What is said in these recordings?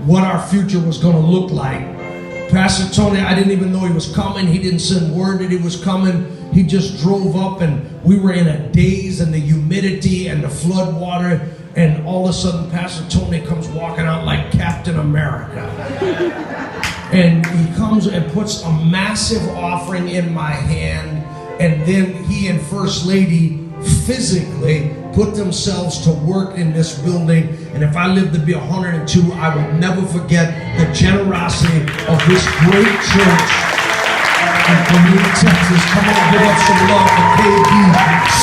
what our future was going to look like. Pastor Tony, I didn't even know he was coming. He didn't send word that he was coming. He just drove up, and we were in a daze, and the humidity and the flood water, and all of a sudden Pastor Tony comes walking out like Captain America. And he comes and puts a massive offering in my hand, and then he and First Lady physically put themselves to work in this building. And if I live to be 102, I will never forget the generosity of this great church in Willis, Texas. Come on, give up some love for KBC.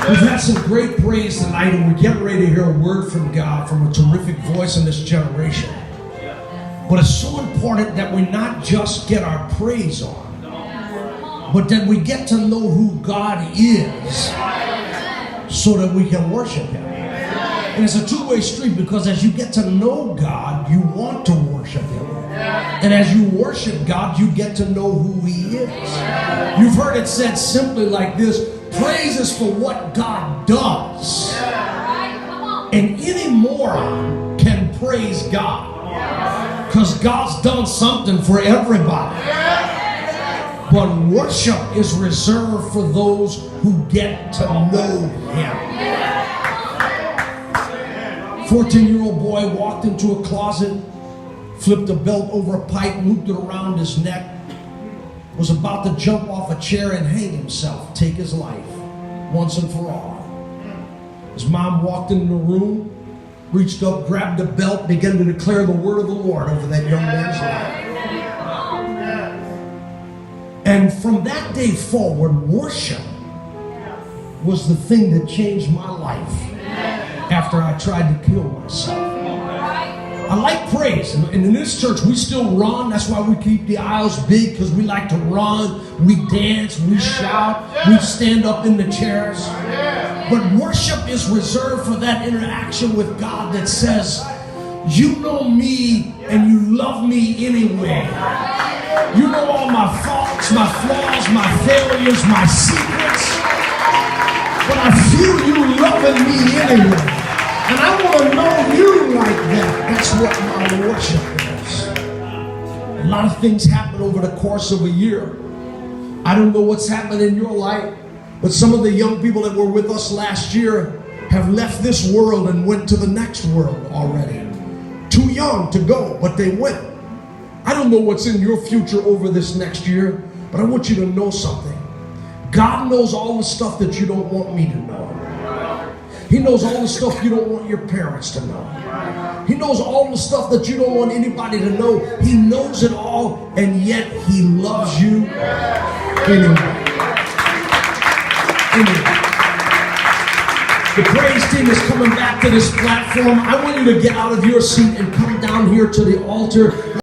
We've had some great praise tonight, and we're getting ready to hear a word from God from a terrific voice in this generation. But it's so important that we not just get our praise on, but that we get to know who God is so that we can worship Him. And it's a two-way street, because as you get to know God, you want to worship Him. And as you worship God, you get to know who He is. You've heard it said simply like this: praise is for what God does. And any moron can praise God, because God's done something for everybody. But worship is reserved for those who get to know Him. 14-year-old boy walked into a closet, flipped a belt over a pipe, looped it around his neck, was about to jump off a chair and hang himself, take his life once and for all. His mom walked into the room, reached up, grabbed the belt, began to declare the word of the Lord over that young man's life. And from that day forward, worship was the thing that changed my life after I tried to kill myself. I like praise, and in this church we still run. That's why we keep the aisles big, because we like to run, we dance, we shout, we stand up in the chairs. But worship is reserved for that interaction with God that says, you know me and you love me anyway. You know all my faults, my flaws, my failures, my secrets, but I feel you loving me anyway. And I want to know you like that. That's what my worship is. A lot of things happen over the course of a year. I don't know what's happened in your life, but some of the young people that were with us last year have left this world and went to the next world already. Too young to go, but they went. I don't know what's in your future over this next year, but I want you to know something. God knows all the stuff that you don't want me to know. He knows all the stuff you don't want your parents to know. He knows all the stuff that you don't want anybody to know. He knows it all, and yet He loves you anyway. The praise team is coming back to this platform. I want you to get out of your seat and come down here to the altar.